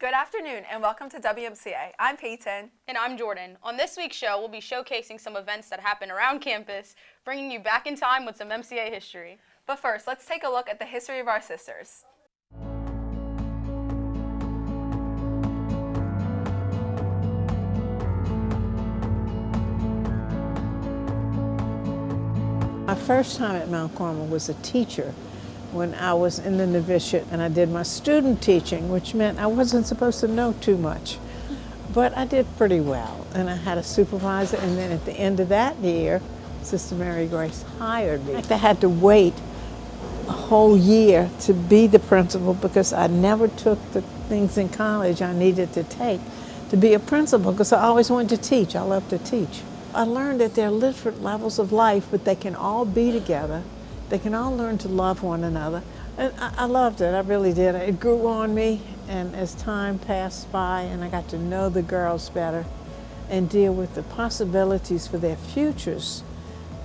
Good afternoon and welcome to WMCA. I'm Peyton. And I'm Jordan. On this week's show, we'll be showcasing some events that happen around campus, bringing you back in time with some MCA history. But first, let's take a look at the history of our sisters. My first time at Mount Carmel was a teacher when I was in the novitiate, and I did my student teaching, which meant I wasn't supposed to know too much. But I did pretty well, and I had a supervisor, and then at the end of that year, Sister Mary Grace hired me. I had to wait a whole year to be the principal because I never took the things in college I needed to take to be a principal because I always wanted to teach. I love to teach. I learned that there are different levels of life, but they can all be together. They can all learn to love one another. And I loved it, I really did. It grew on me, and as time passed by and I got to know the girls better and deal with the possibilities for their futures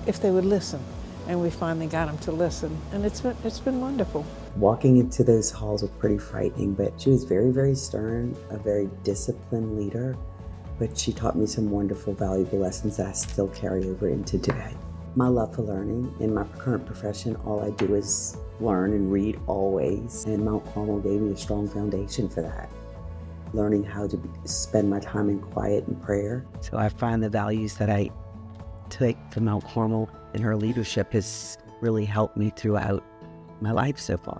if they would listen. And we finally got them to listen, and it's been wonderful. Walking into those halls was pretty frightening, but she was very, very stern, a very disciplined leader, but she taught me some wonderful, valuable lessons that I still carry over into today. My love for learning. In my current profession, all I do is learn and read always, and Mount Carmel gave me a strong foundation for that. Learning how to spend my time in quiet and prayer. So I find the values that I take from Mount Carmel and her leadership has really helped me throughout my life so far.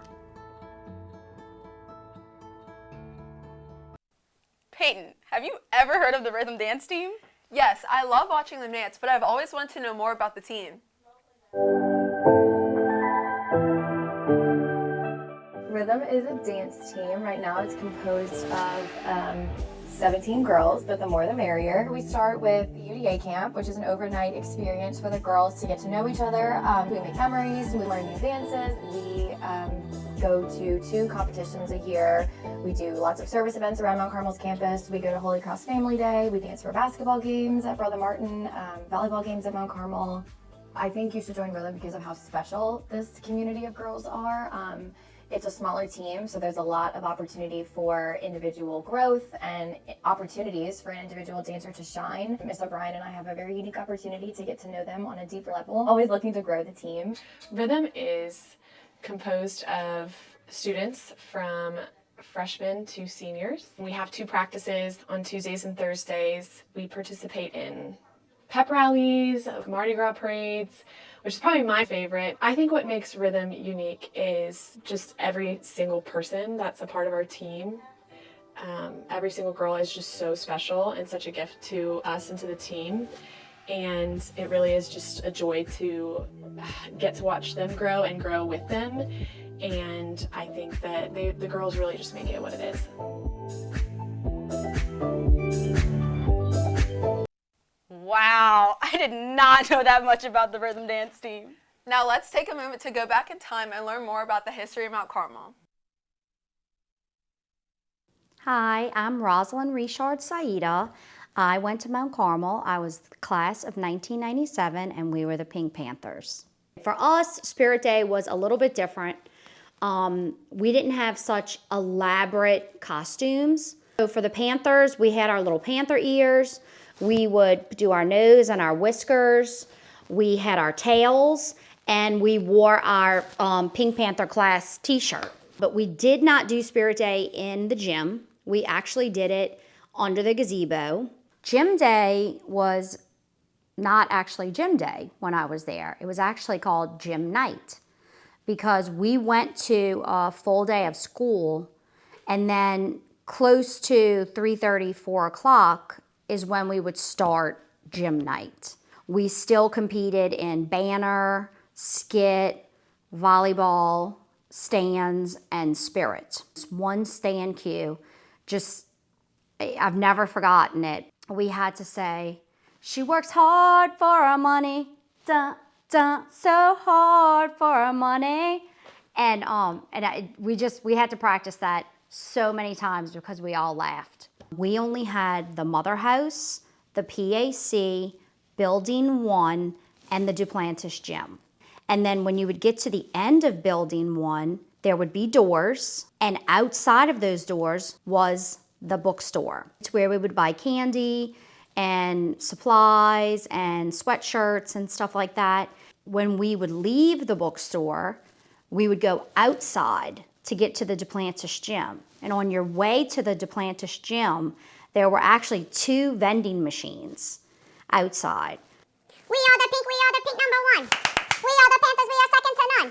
Peyton, have you ever heard of the rhythm dance team? Yes, I love watching them dance, but I've always wanted to know more about the team. Rhythm is a dance team. Right now it's composed of 17 girls, but the more the merrier. We start with the UDA camp, which is an overnight experience for the girls to get to know each other. We make memories, we learn new dances, we go to 2 competitions a year. We do lots of service events around Mount Carmel's campus. We go to Holy Cross Family Day. We dance for basketball games at Brother Martin, volleyball games at Mount Carmel. I think you should join Rhythm because of how special this community of girls are. It's a smaller team, so there's a lot of opportunity for individual growth and opportunities for an individual dancer to shine. Miss O'Brien and I have a very unique opportunity to get to know them on a deeper level, always looking to grow the team. Rhythm is composed of students from freshmen to seniors. We have 2 practices on Tuesdays and Thursdays. We participate in pep rallies, Mardi Gras parades, which is probably my favorite. I think what makes Rhythm unique is just every single person that's a part of our team. Every single girl is just so special and such a gift to us and to the team. And it really is just a joy to get to watch them grow and grow with them. And I think that the girls really just make it what it is. Wow, I did not know that much about the rhythm dance team. Now let's take a moment to go back in time and learn more about the history of Mount Carmel. Hi, I'm Rosalind Richard Saida. I went to Mount Carmel. I was the class of 1997, and we were the Pink Panthers. For us, Spirit Day was a little bit different. We didn't have such elaborate costumes. So for the Panthers, we had our little panther ears. We would do our nose and our whiskers. We had our tails, and we wore our Pink Panther class t-shirt. But we did not do Spirit Day in the gym. We actually did it under the gazebo. Gym Day was not actually Gym Day when I was there. It was actually called Gym Night because we went to a full day of school, and then close to 3:30, 4 o'clock is when we would start Gym Night. We still competed in banner, skit, volleyball, stands, and spirit. One stand cue, I've never forgotten it. We had to say, "She works hard for her money, dun, dun, so hard for her money." And we had to practice that so many times because we all laughed. We only had the Mother House, the PAC, Building 1, and the Duplantis Gym. And then when you would get to the end of Building 1, there would be doors, and outside of those doors was the bookstore. It's where we would buy candy and supplies and sweatshirts and stuff like that. When we would leave the bookstore, we would go outside to get to the Duplantis gym. And on your way to the Duplantis gym, there were actually 2 vending machines outside. We are the pink number one. We are the Panthers, we are second to none.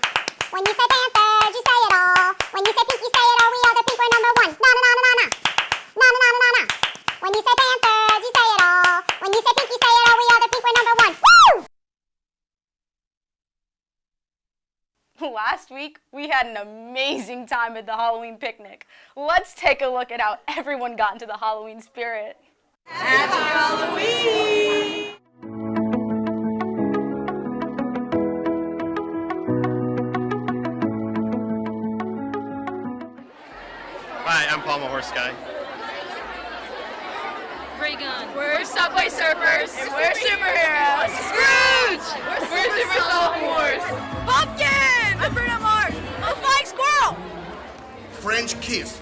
When you say Panthers, you say it all. When you say pink, you say it all. We are the pink, we're number one. Na na na na na. Na na na na na. When you say Panthers, you say it all. When you say pink, you say it all. We are the pink, we're number one. Woo! Last week, we had an amazing time at the Halloween picnic. Let's take a look at how everyone got into the Halloween spirit. Happy Halloween! Hi, I'm Palma Horse Guy. We're Subway Surfers. And we're superheroes. Scrooge! We're super sophomores. Pumpkin! I'm Bruno Mars. I'm Flying Squirrel. French kiss.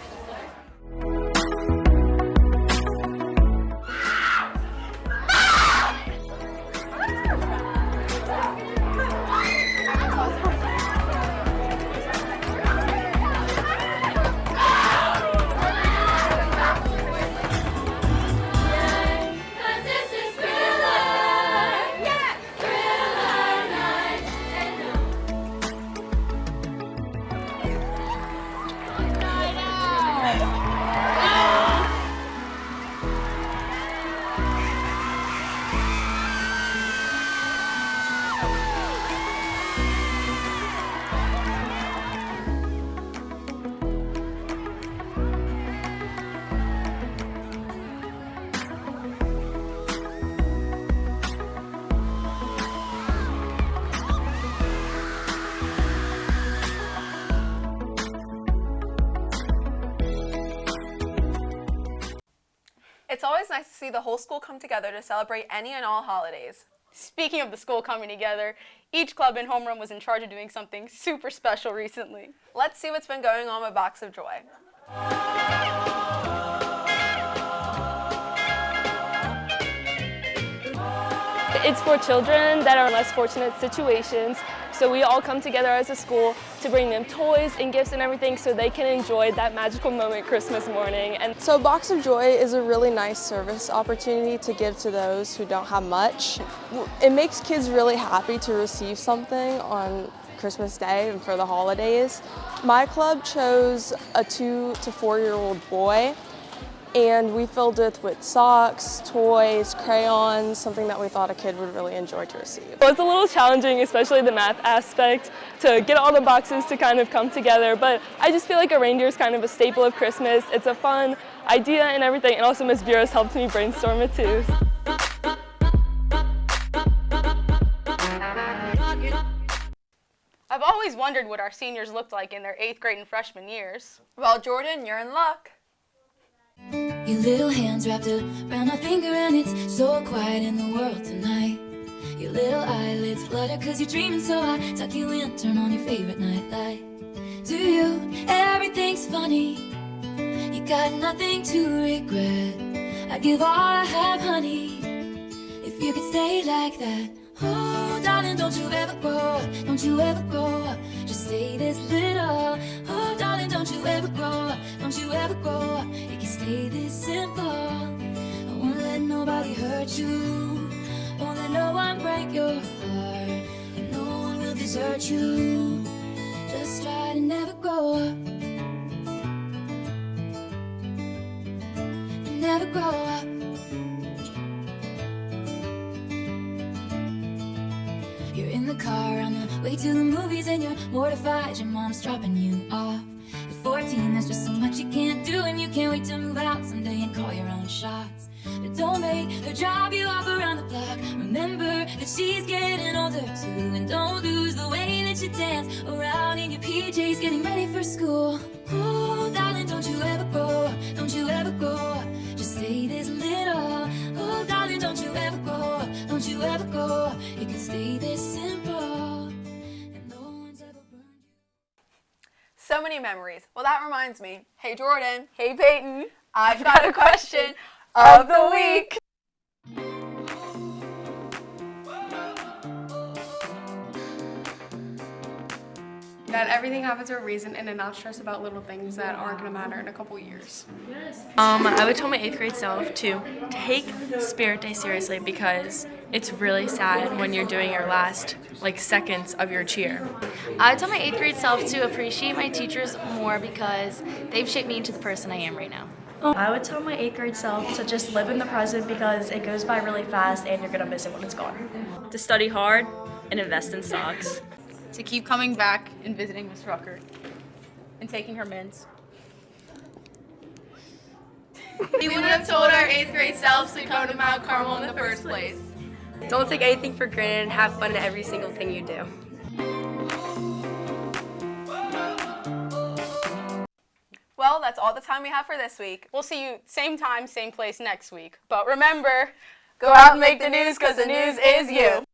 It's always nice to see the whole school come together to celebrate any and all holidays. Speaking of the school coming together, each club in homeroom was in charge of doing something super special recently. Let's see what's been going on with Box of Joy. It's for children that are in less fortunate situations, so we all come together as a school to bring them toys and gifts and everything so they can enjoy that magical moment Christmas morning. And so Box of Joy is a really nice service opportunity to give to those who don't have much. It makes kids really happy to receive something on Christmas Day and for the holidays. My club chose a 2 to 4-year-old boy, and we filled it with socks, toys, crayons, something that we thought a kid would really enjoy to receive. Well, it's a little challenging, especially the math aspect, to get all the boxes to kind of come together, but I just feel like a reindeer is kind of a staple of Christmas. It's a fun idea and everything, and also Ms. Buras helped me brainstorm it too. I've always wondered what our seniors looked like in their 8th grade and freshman years. Well, Jordan, you're in luck. Your little hands wrapped around my finger and it's so quiet in the world tonight. Your little eyelids flutter cause you're dreaming, so I tuck you in, turn on your favorite nightlight. To you, everything's funny. You got nothing to regret. I'd give all I have, honey, if you could stay like that. Oh, darling, don't you ever grow up, don't you ever grow up, just stay this little. Oh, darling, don't you ever grow up, don't you ever grow up, it can stay this simple. I won't let nobody hurt you, won't let no one break your heart, and no one will desert you. Just try to never grow up, never grow up. You're in the car on the way to the movies and you're mortified your mom's dropping you off. At 14, there's just so much you can't do, and you can't wait to move out someday and call your own shots. But don't make her drive you off around the block. Remember that she's getting older too, and don't lose the way that you dance around in your PJs getting ready for school. Oh, darling, don't you ever grow up, don't you ever grow up, just stay this little. Oh, darling, don't you ever grow up, don't you ever grow up, it can stay this simple, and no one's ever burned you. So many memories. Well, that reminds me. Hey, Jordan. Hey, Peyton. I've got a question of the week. That everything happens for a reason and to not stress about little things that aren't going to matter in a couple years. I would tell my 8th grade self to take Spirit Day seriously because it's really sad when you're doing your last seconds of your cheer. I would tell my 8th grade self to appreciate my teachers more because they've shaped me into the person I am right now. I would tell my 8th grade self to just live in the present because it goes by really fast and you're going to miss it when it's gone. To study hard and invest in stocks. To keep coming back and visiting Miss Rucker and taking her mints. We wouldn't have told our 8th grade selves to come to Mount Carmel in the first place. Don't take anything for granted and have fun in every single thing you do. Well, that's all the time we have for this week. We'll see you same time, same place next week. But remember, go out and make the news because the news is you.